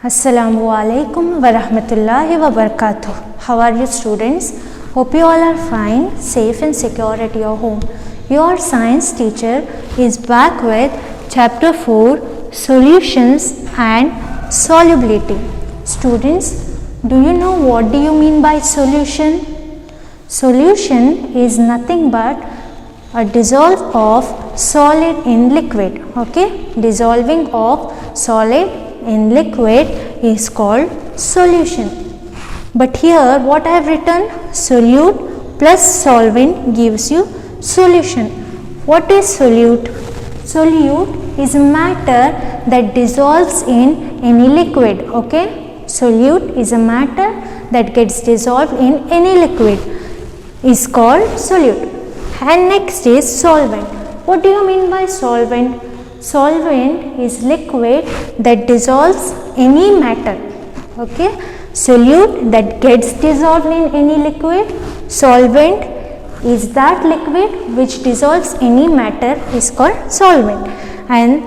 Assalamu alaikum wa rahmatullahi wa barakatuh. How are you students? Hope you all are fine, safe and secure at your home. Your science teacher is back with chapter 4, solutions and solubility. Students, do you know what do you mean by solution? Solution is nothing but a dissolve of solid in liquid. Okay, dissolving of solid in liquid is called solution. But here what I have written, solute plus solvent gives you solution. What is solute? Solute is matter that dissolves in any liquid. Okay, solute is a matter that gets dissolved in any liquid is called solute. And next is solvent. What do you mean by solvent? Solvent is liquid that dissolves any matter. Okay, solute that gets dissolved in any liquid. Solvent is that liquid which dissolves any matter is called solvent. And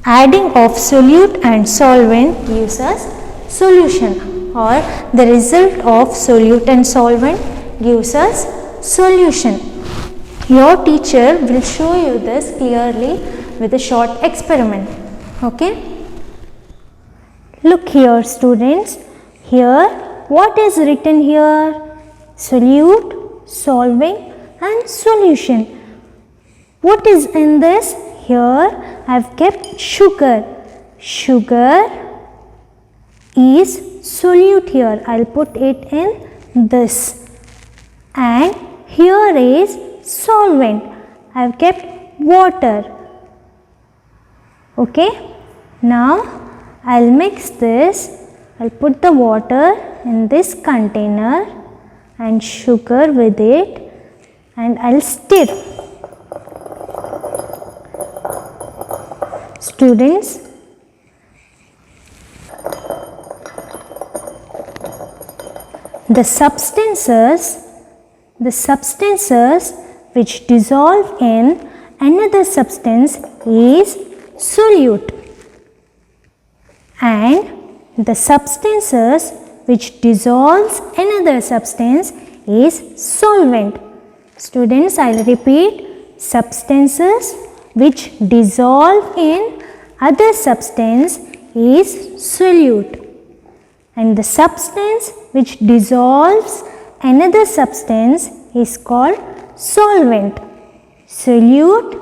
adding of solute and solvent gives us solution, or the result of solute and solvent gives us solution. Your teacher will show you this clearly with a short experiment. Okay, look here students. Here what is written here? Solute, solving and solution. What is in this? Here I have kept sugar. Sugar is solute here. I will put it in this. And here is solvent. I have kept water. Okay, now I will mix this. I will put the water in this container and sugar with it, and I will stir. Students, the substances which dissolve in another substance is solute, and the substances which dissolves another substance is solvent. Students, I will repeat, substances which dissolve in other substance is solute, and the substance which dissolves another substance is called solvent. Solute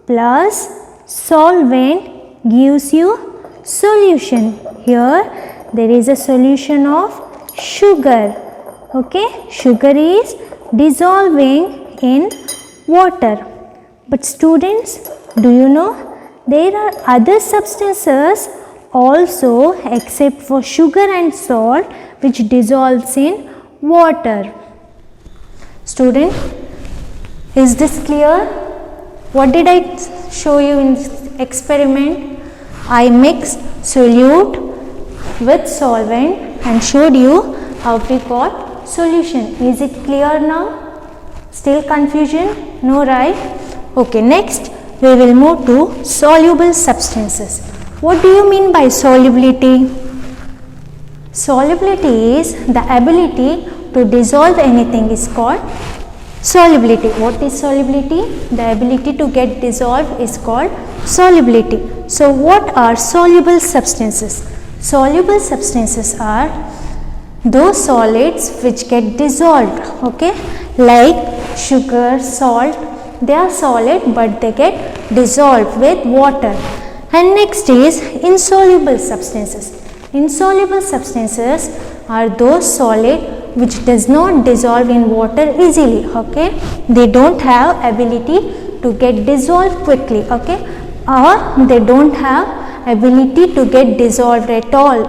plus solvent gives you solution. Here there is a solution of sugar. Okay, sugar is dissolving in water. But students, do you know there are other substances also except for sugar and salt which dissolves in water? Student, is this clear? What did I show you in this experiment? I mixed solute with solvent and showed you how we got solution. Is it clear now? Still confusion? No, right? Okay, next we will move to soluble substances. What do you mean by solubility? Solubility is the ability to dissolve anything is called solubility. What is solubility? The ability to get dissolved is called solubility. So what are soluble substances? Soluble substances are those solids which get dissolved. Okay, like sugar, salt, they are solid but they get dissolved with water. And next is insoluble substances. Insoluble substances are those solid which does not dissolve in water easily. Okay, they don't have ability to get dissolved quickly. Okay, or they don't have ability to get dissolved at all.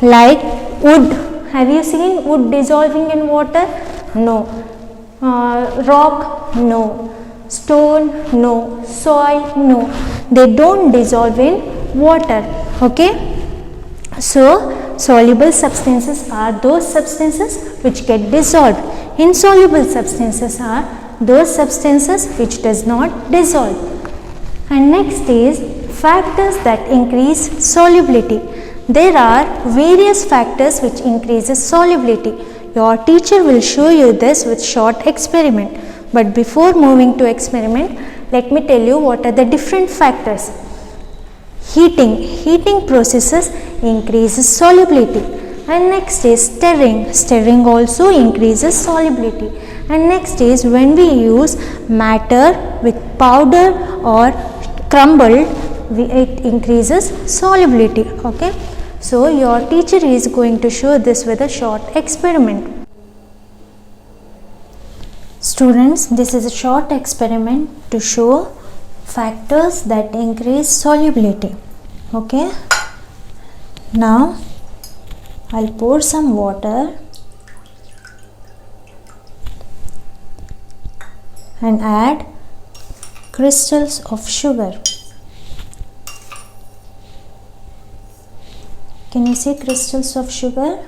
Like wood. Have you seen wood dissolving in water? No. Rock? No. Stone? No. Soil? No. They don't dissolve in water. Okay. So soluble substances are those substances which get dissolved. Insoluble substances are those substances which does not dissolve. And next is factors that increase solubility. There are various factors which increases solubility. Your teacher will show you this with short experiment. But before moving to experiment, let me tell you what are the different factors. Heating processes increases solubility. And next is stirring also increases solubility. And next is when we use matter with powder or crumbled, it increases solubility. Okay, so your teacher is going to show this with a short experiment. Students, this is a short experiment to show factors that increase solubility. Okay, now I'll pour some water and add crystals of sugar. Can you see crystals of sugar?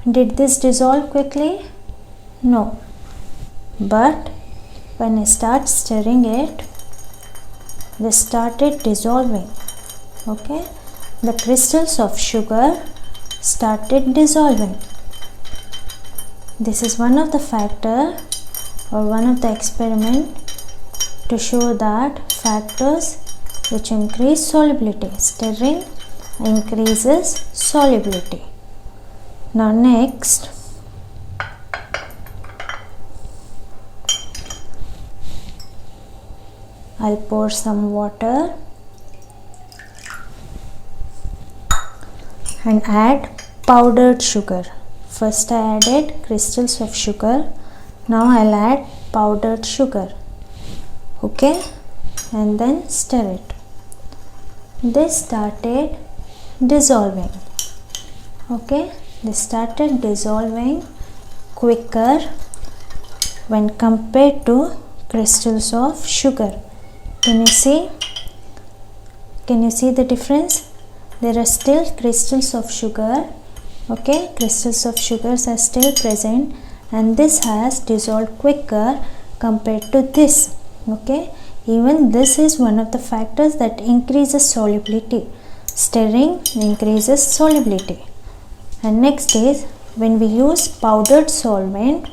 Did this dissolve quickly? No. But when I start stirring it, this started dissolving. Okay, the crystals of sugar started dissolving. This is one of the factor or one of the experiment to show that factors which increase solubility. Stirring increases solubility. Now next, I'll pour some water and add powdered sugar. First I added crystals of sugar, now I'll add powdered sugar. Okay, and then stir it. This started dissolving. Okay, this started dissolving quicker when compared to crystals of sugar. Can you see? Can you see the difference? There are still crystals of sugar. Okay, crystals of sugars are still present, and this has dissolved quicker compared to this. Okay, even this is one of the factors that increases solubility. Stirring increases solubility. And next is when we use powdered solvent,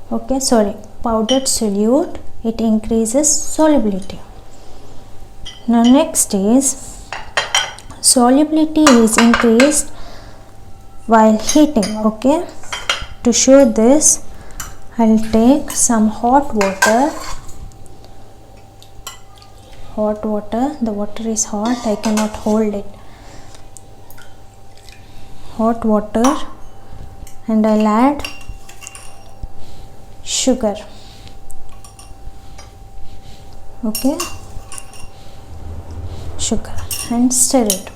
powdered solute, it increases solubility. Now next is solubility is increased while heating. Okay, to show this, I'll take some hot water. The water is hot, I cannot hold it. Hot water, and I'll add sugar. Okay, sugar, and stir it.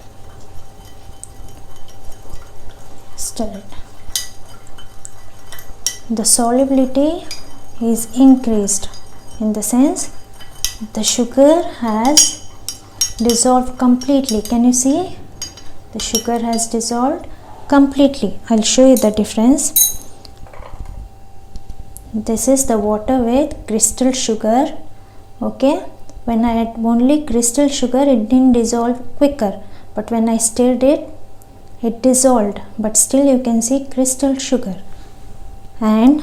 The solubility is increased in the sense the sugar has dissolved completely. Can you see? The sugar has dissolved completely. I'll show you the difference. This is the water with crystal sugar. Okay, when I had only crystal sugar, it didn't dissolve quicker, but when I stirred it, it dissolved, but still you can see crystal sugar. And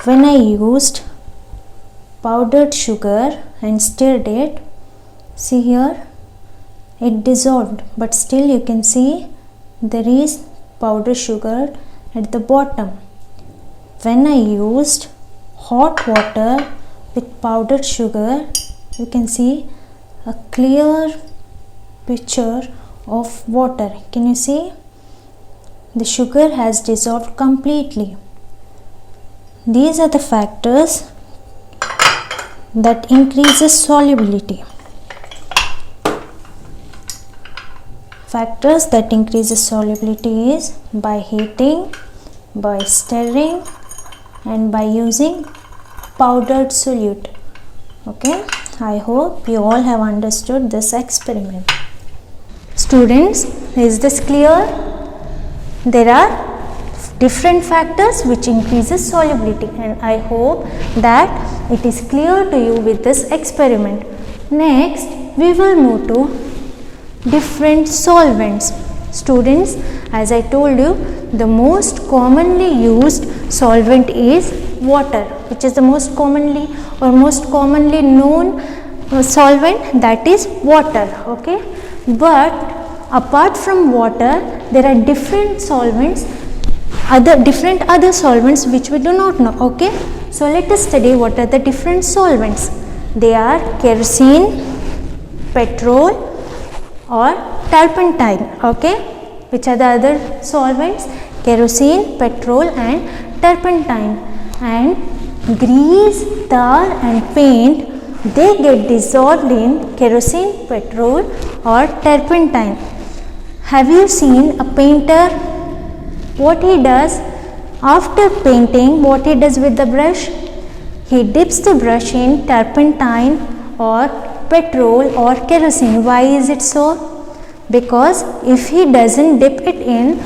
when I used powdered sugar and stirred it, see here, it dissolved, but still you can see there is powdered sugar at the bottom. When I used hot water with powdered sugar, you can see a clear picture of water. Can you see? The sugar has dissolved completely. These are the factors that increases solubility. Factors that increases solubility is by heating, by stirring, and by using powdered solute. Okay, I hope you all have understood this experiment. Students, is this clear? There are different factors which increases solubility, and I hope that it is clear to you with this experiment. Next, we will move to different solvents. Students, as I told you, the most commonly used solvent is water, which is the most commonly known solvent, that is water. Okay, but apart from water there are different solvents, different other solvents which we do not know. Okay, so let us study what are the different solvents. They are kerosene, petrol or turpentine. Okay, which are the other solvents? Kerosene, petrol and turpentine. And grease, tar and paint, they get dissolved in kerosene, petrol or turpentine. Have you seen a painter? What he does after painting, what he does with the brush? He dips the brush in turpentine or petrol or kerosene. Why is it so? Because if he doesn't dip it in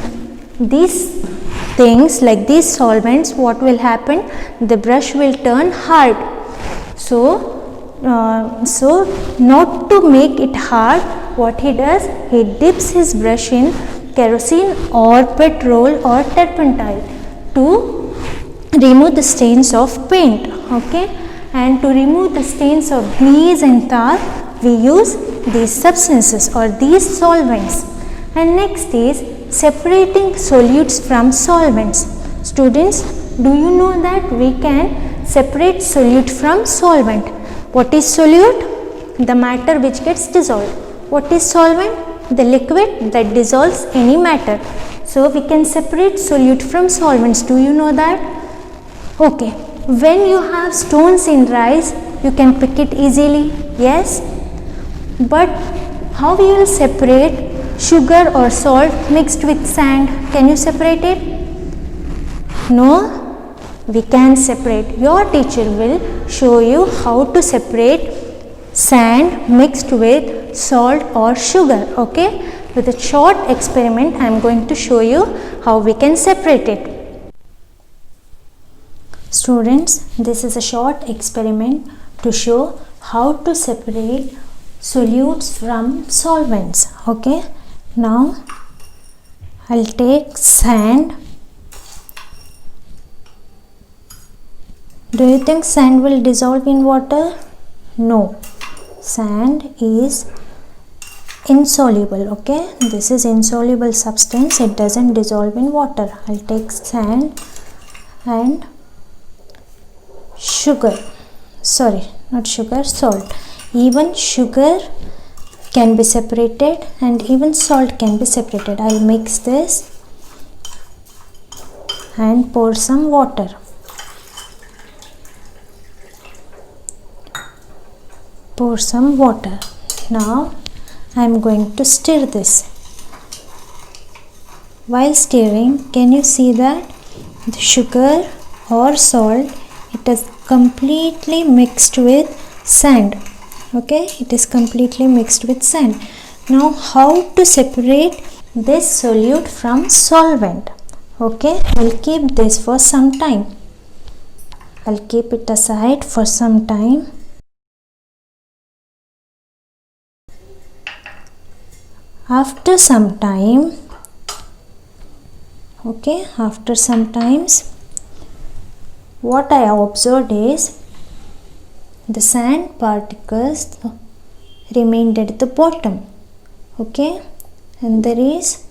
these things like these solvents, what will happen? The brush will turn hard. So not to make it hard, what he does? He dips his brush in kerosene or petrol or turpentine to remove the stains of paint. Okay, and to remove the stains of grease and tar, we use these substances or these solvents. And next is separating solutes from solvents. Students, do you know that we can separate solute from solvent? What is solute? The matter which gets dissolved. What is solvent? The liquid that dissolves any matter. So we can separate solute from solvents. Do you know that? Okay. When you have stones in rice, you can pick it easily. Yes. But how you will separate sugar or salt mixed with sand? Can you separate it? No. We can separate. Your teacher will show you how to separate sand mixed with salt or sugar. Okay, with a short experiment I am going to show you how we can separate it. Students, this is a short experiment to show how to separate solutes from solvents. Okay, now I'll take sand. Do you think sand will dissolve in water? No, sand is insoluble. Okay, this is insoluble substance, it doesn't dissolve in water. I'll take sand and sugar, sorry, not sugar, salt. Even sugar can be separated and even salt can be separated. I'll mix this and pour some water. Pour some water. Now I am going to stir this. While stirring, can you see that the sugar or salt, it is completely mixed with sand. Okay, it is completely mixed with sand. Now how to separate this solute from solvent? Okay, I'll keep this for some time. I'll keep it aside for some time. After some time, okay, after some times, what I observed is the sand particles remained at the bottom. Okay, and there is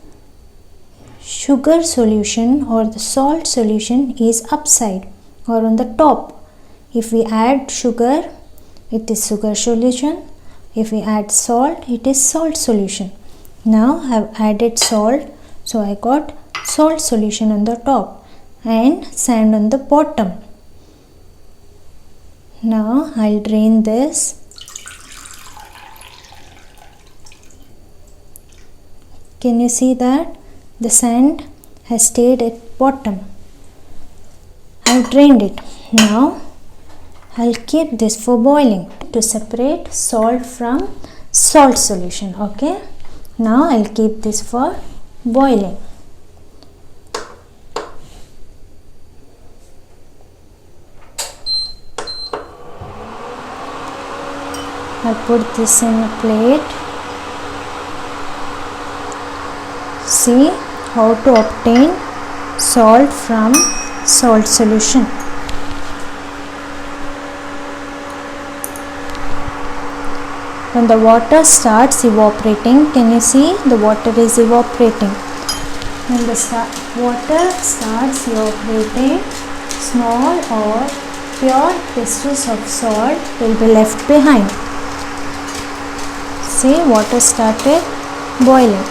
sugar solution or the salt solution is upside or on the top. If we add sugar, it is sugar solution. If we add salt, it is salt solution. Now I have added salt, so I got salt solution on the top and sand on the bottom. Now I'll drain this. Can you see that the sand has stayed at bottom? I've drained it. Now I'll keep this for boiling to separate salt from salt solution. Okay, now I'll keep this for boiling. I'll put this in a plate. See how to obtain salt from salt solution. When the water starts evaporating, can you see the water is evaporating? When the water starts evaporating, small or pure crystals of salt will be left behind. See, water started boiling.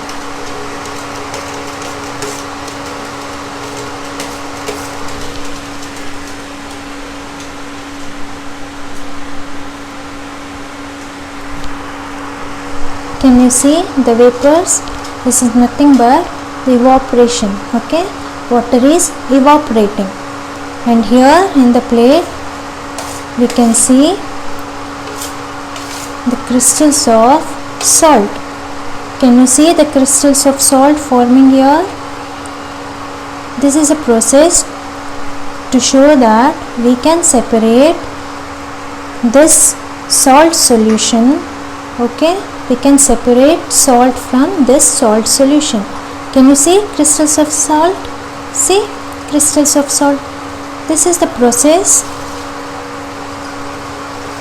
Can you see the vapors? This is nothing but evaporation. Okay, water is evaporating, and here in the plate we can see the crystals of salt. Can you see the crystals of salt forming here? This is a process to show that we can separate this salt solution. Okay, we can separate salt from this salt solution. Can you see crystals of salt? See, crystals of salt. This is the process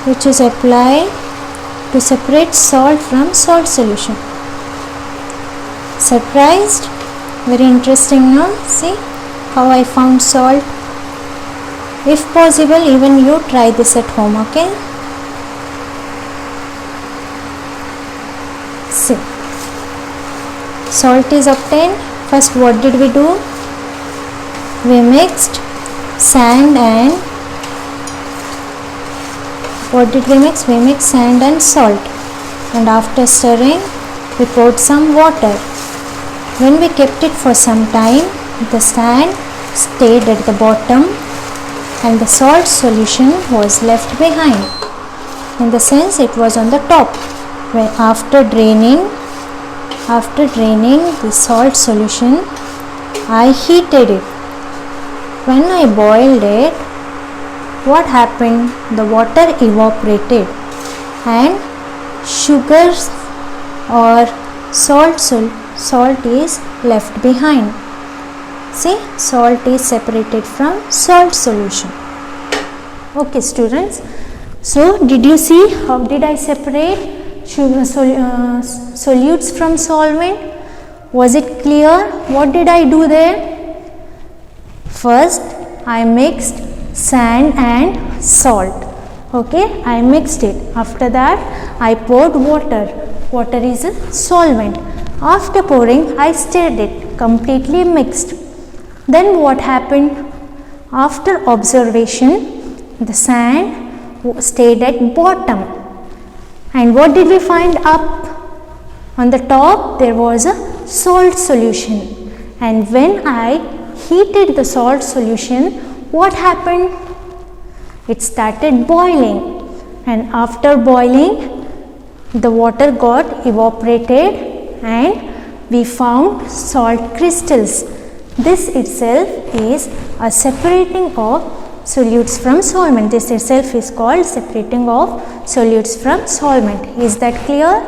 which is applied to separate salt from salt solution. Surprised? Very interesting, no? See how I found salt. If possible, even you try this at home, okay? See, salt is obtained. First, what did we do? We mixed sand and what did we mix? We mixed sand and salt, and after stirring, we poured some water. When we kept it for some time, the sand stayed at the bottom and the salt solution was left behind. In the sense, it was on the top. When after draining the salt solution, I heated it. When I boiled it, what happened? The water evaporated and sugars or salt is left behind. See, salt is separated from salt solution. Okay, students. So, did you see how did I separate solutes from solvent? Was it clear? What did I do there? First, I mixed sand and salt. Okay, I mixed it. After that, I poured water. Water is a solvent. After pouring, I stirred it, completely mixed. Then what happened? After observation, the sand stayed at bottom. And what did we find up? On the top, there was a salt solution. And when I heated the salt solution, what happened? It started boiling. And after boiling, the water got evaporated and we found salt crystals. This itself is a separating of solutes from solvent. This itself is called separating of solutes from solvent. Is that clear?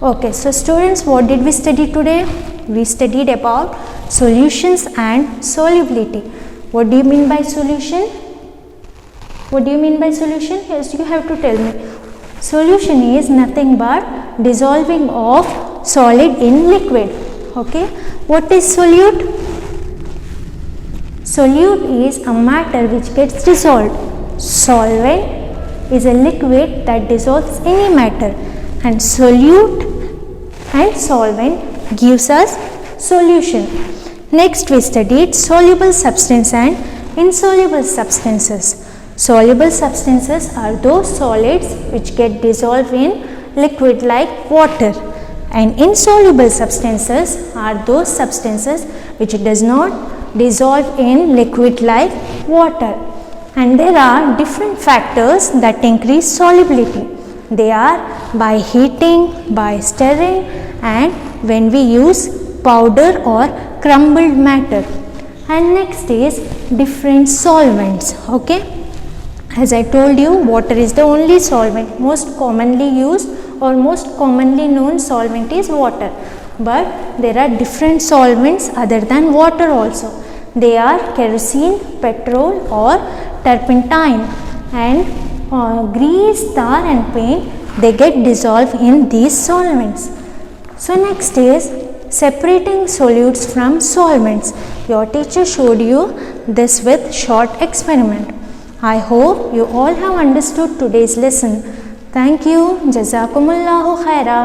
Okay, so students, what did we study today? We studied about solutions and solubility. What do you mean by solution? What do you mean by solution? Yes, you have to tell me. Solution is nothing but dissolving of solid in liquid. Okay, what is solute? Solute is a matter which gets dissolved. Solvent is a liquid that dissolves any matter, and solute and solvent gives us solution. Next we studied soluble substance and insoluble substances. Soluble substances are those solids which get dissolved in liquid like water, and insoluble substances are those substances which does not dissolve in liquid like water. And there are different factors that increase solubility. They are by heating, by stirring, and when we use powder or crumbled matter. And next is different solvents. Okay, as I told you, water is the only solvent. Most commonly used or most commonly known solvent is water. but there are different solvents other than water also. They are kerosene, petrol or turpentine, and grease, tar and paint, they get dissolved in these solvents. So next is separating solutes from solvents. Your teacher showed you this with short experiment. I hope you all have understood today's lesson. Thank you. Jazakumullahu khaira.